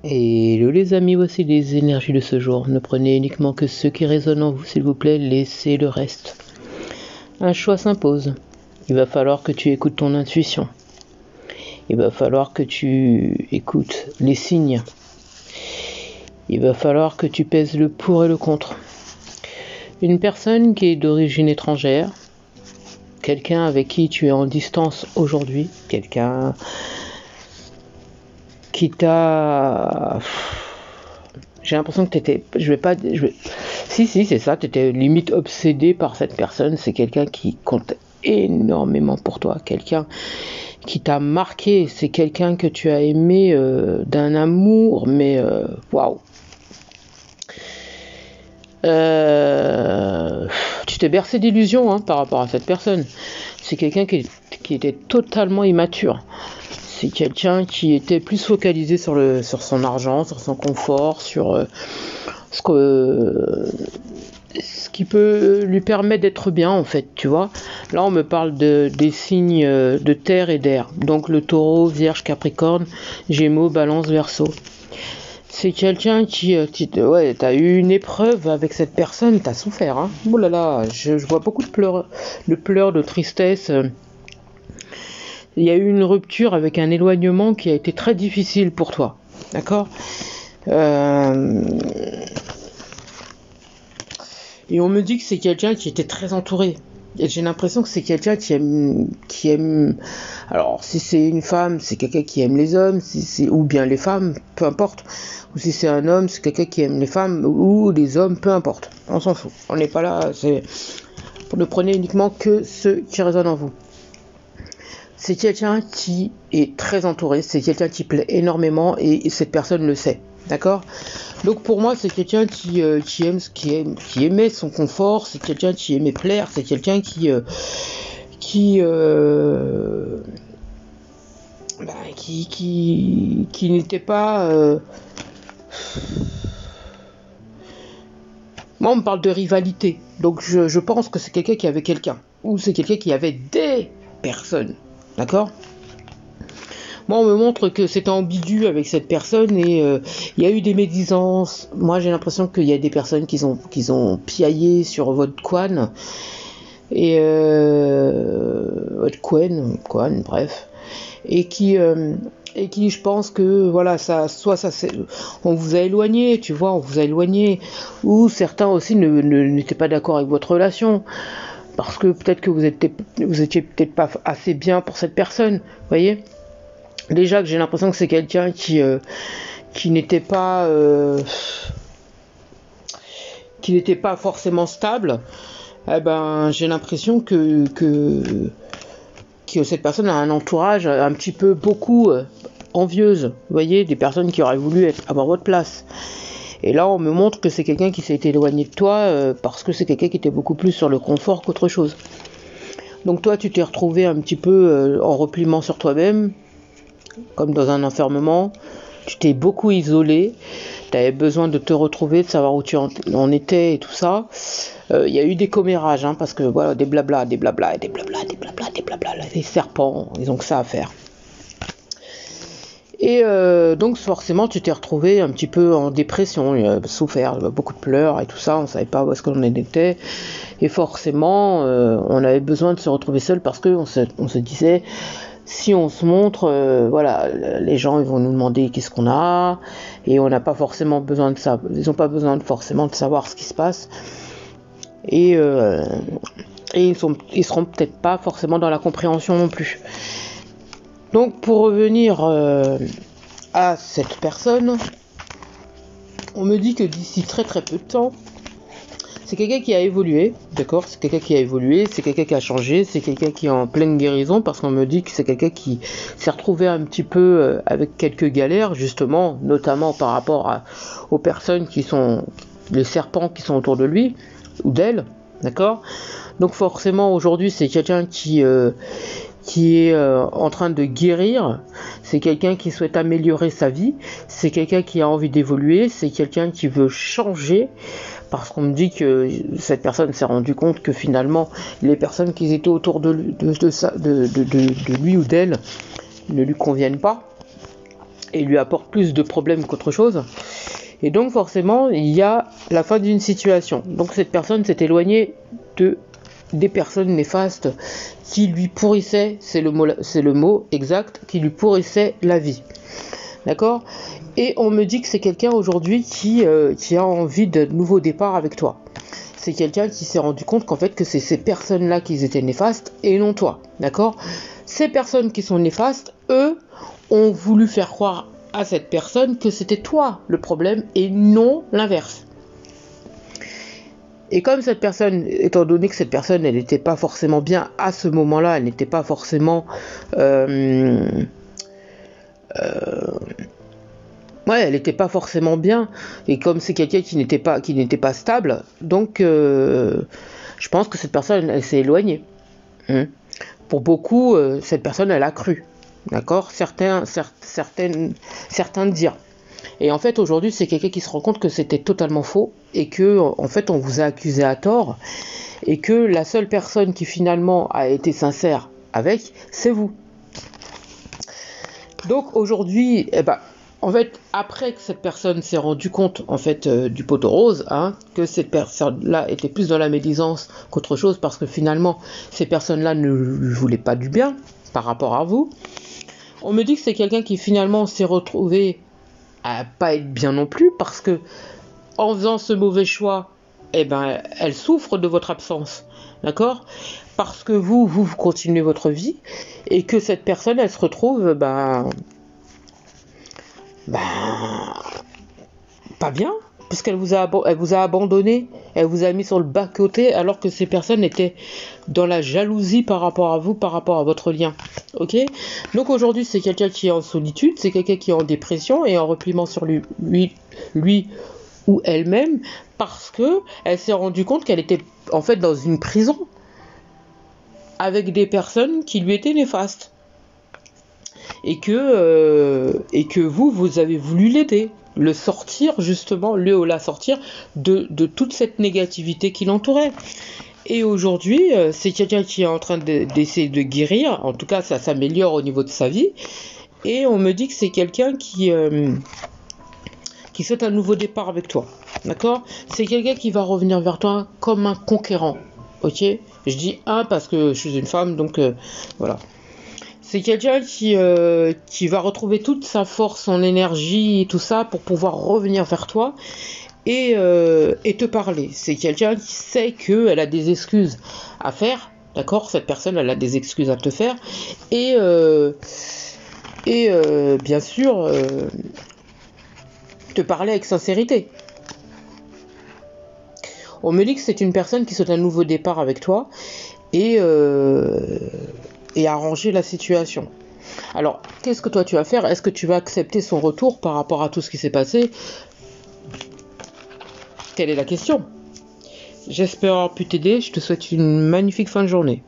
Hello les amis, voici les énergies de ce jour. Ne prenez uniquement que ceux qui résonnent en vous, s'il vous plaît, laissez le reste. Un choix s'impose. Il va falloir que tu écoutes ton intuition. Il va falloir que tu écoutes les signes. Il va falloir que tu pèses le pour et le contre. Une personne qui est d'origine étrangère, quelqu'un avec qui tu es en distance aujourd'hui, quelqu'un qui t'a... J'ai l'impression que t'étais... Si, c'est ça, t'étais limite obsédé par cette personne. C'est quelqu'un qui compte énormément pour toi, quelqu'un qui t'a marqué, c'est quelqu'un que tu as aimé d'un amour, mais waouh. Tu t'es bercé d'illusions par rapport à cette personne. C'est quelqu'un qui était totalement immature. C'est quelqu'un qui était plus focalisé sur son argent, sur son confort, sur ce qui peut lui permettre d'être bien en fait, tu vois. Là on me parle des signes de terre et d'air, donc le taureau, vierge, capricorne, gémeaux, balance, verseau. C'est quelqu'un qui t'as eu une épreuve avec cette personne, t'as souffert, hein. Oh là là, je vois beaucoup de pleurs, de tristesse. Il y a eu une rupture avec un éloignement qui a été très difficile pour toi, d'accord ? Et on me dit que c'est quelqu'un qui était très entouré. Et j'ai l'impression que c'est quelqu'un qui aime... Alors, si c'est une femme, c'est quelqu'un qui aime les hommes, ou bien les femmes, peu importe. Ou si c'est un homme, c'est quelqu'un qui aime les femmes ou les hommes, peu importe. On s'en fout. On n'est pas là, ne prenez uniquement que ceux qui résonnent en vous. C'est quelqu'un qui est très entouré, c'est quelqu'un qui plaît énormément et cette personne le sait, d'accord ? Donc pour moi, c'est quelqu'un qui aimait son confort, c'est quelqu'un qui aimait plaire, c'est quelqu'un qui n'était pas... Moi, on me parle de rivalité, donc je pense que c'est quelqu'un qui avait quelqu'un, ou c'est quelqu'un qui avait des personnes. D'accord ? Moi, on me montre que c'est ambigu avec cette personne et il y a eu des médisances. Moi, j'ai l'impression qu'il y a des personnes qui ont piaillé sur votre couenne et votre couenne, bref, et qui, je pense que voilà, on vous a éloigné, tu vois, ou certains aussi n'étaient pas d'accord avec votre relation. Parce que peut-être que vous étiez peut-être pas assez bien pour cette personne, vous voyez. Déjà que j'ai l'impression que c'est quelqu'un qui n'était pas forcément stable. J'ai l'impression que cette personne a un entourage un petit peu beaucoup envieuse, vous voyez, des personnes qui auraient voulu avoir votre place. Et là, on me montre que c'est quelqu'un qui s'est éloigné de toi parce que c'est quelqu'un qui était beaucoup plus sur le confort qu'autre chose. Donc toi, tu t'es retrouvé un petit peu en repliement sur toi-même, comme dans un enfermement. Tu t'es beaucoup isolé. Tu avais besoin de te retrouver, de savoir où tu en étais et tout ça. Il y a eu des commérages, parce que voilà, des blabla, des serpents, ils ont que ça à faire. Et donc forcément tu t'es retrouvé un petit peu en dépression, souffert, beaucoup de pleurs et tout ça, on savait pas où est-ce qu'on en était. Et forcément on avait besoin de se retrouver seul parce qu'on se disait, si on se montre, voilà, les gens ils vont nous demander qu'est-ce qu'on a, et on n'a pas forcément besoin de ça, ils n'ont pas besoin forcément de savoir ce qui se passe. Et ils seront peut-être pas forcément dans la compréhension non plus. Donc pour revenir à cette personne, on me dit que d'ici très très peu de temps, c'est quelqu'un qui a évolué, d'accord ? C'est quelqu'un qui a évolué, c'est quelqu'un qui a changé, c'est quelqu'un qui est en pleine guérison, parce qu'on me dit que c'est quelqu'un qui s'est retrouvé un petit peu avec quelques galères, justement, notamment par rapport aux personnes qui sont, les serpents qui sont autour de lui, ou d'elle, d'accord ? Donc forcément aujourd'hui c'est quelqu'un qui est en train de guérir, c'est quelqu'un qui souhaite améliorer sa vie, c'est quelqu'un qui a envie d'évoluer, c'est quelqu'un qui veut changer, parce qu'on me dit que cette personne s'est rendu compte que finalement les personnes qui étaient autour de lui ou d'elle ne lui conviennent pas, et lui apporte plus de problèmes qu'autre chose. Et donc forcément, il y a la fin d'une situation. Donc cette personne s'est éloignée des personnes néfastes qui lui pourrissaient, c'est le mot exact, qui lui pourrissaient la vie. D'accord ? Et on me dit que c'est quelqu'un aujourd'hui qui a envie de nouveau départ avec toi. C'est quelqu'un qui s'est rendu compte qu'en fait que c'est ces personnes-là qui étaient néfastes et non toi. D'accord ? Ces personnes qui sont néfastes, eux, ont voulu faire croire à cette personne que c'était toi le problème et non l'inverse. Et comme cette personne, étant donné que cette personne, elle n'était pas forcément bien à ce moment-là, elle n'était pas forcément... elle n'était pas forcément bien. Et comme c'est quelqu'un qui n'était pas stable, donc je pense que cette personne, elle s'est éloignée. Pour beaucoup, cette personne, elle a cru. D'accord ? Certains dirent. Et en fait, aujourd'hui, c'est quelqu'un qui se rend compte que c'était totalement faux et que, en fait, on vous a accusé à tort et que la seule personne qui finalement a été sincère avec, c'est vous. Donc aujourd'hui, en fait, après que cette personne s'est rendue compte, en fait, du poteau rose, que cette personne-là était plus dans la médisance qu'autre chose, parce que finalement, ces personnes-là ne lui voulaient pas du bien par rapport à vous. On me dit que c'est quelqu'un qui finalement s'est retrouvé à pas être bien non plus, parce que en faisant ce mauvais choix, elle souffre de votre absence, d'accord ? Parce que vous continuez votre vie, et que cette personne, elle se retrouve, pas bien, puisqu'elle vous a abandonné, elle vous a mis sur le bas-côté, alors que ces personnes étaient dans la jalousie par rapport à vous, par rapport à votre lien. Ok ? Donc aujourd'hui, c'est quelqu'un qui est en solitude, c'est quelqu'un qui est en dépression et en repliement sur lui ou elle-même, parce que elle s'est rendue compte qu'elle était en fait dans une prison avec des personnes qui lui étaient néfastes. Et que vous avez voulu l'aider, le sortir justement, la sortir de toute cette négativité qui l'entourait. Et aujourd'hui, c'est quelqu'un qui est en train d'essayer de guérir, en tout cas ça s'améliore au niveau de sa vie, et on me dit que c'est quelqu'un qui souhaite un nouveau départ avec toi, d'accord ? C'est quelqu'un qui va revenir vers toi comme un conquérant, ok ? Je dis parce que je suis une femme, donc voilà. C'est quelqu'un qui va retrouver toute sa force, son énergie et tout ça pour pouvoir revenir vers toi et te parler. C'est quelqu'un qui sait qu'elle a des excuses à faire, d'accord ? Cette personne, elle a des excuses à te faire et bien sûr te parler avec sincérité. On me dit que c'est une personne qui souhaite un nouveau départ avec toi et arranger la situation. Alors, qu'est-ce que toi tu vas faire ? Est-ce que tu vas accepter son retour par rapport à tout ce qui s'est passé ? Telle est la question. J'espère avoir pu t'aider. Je te souhaite une magnifique fin de journée.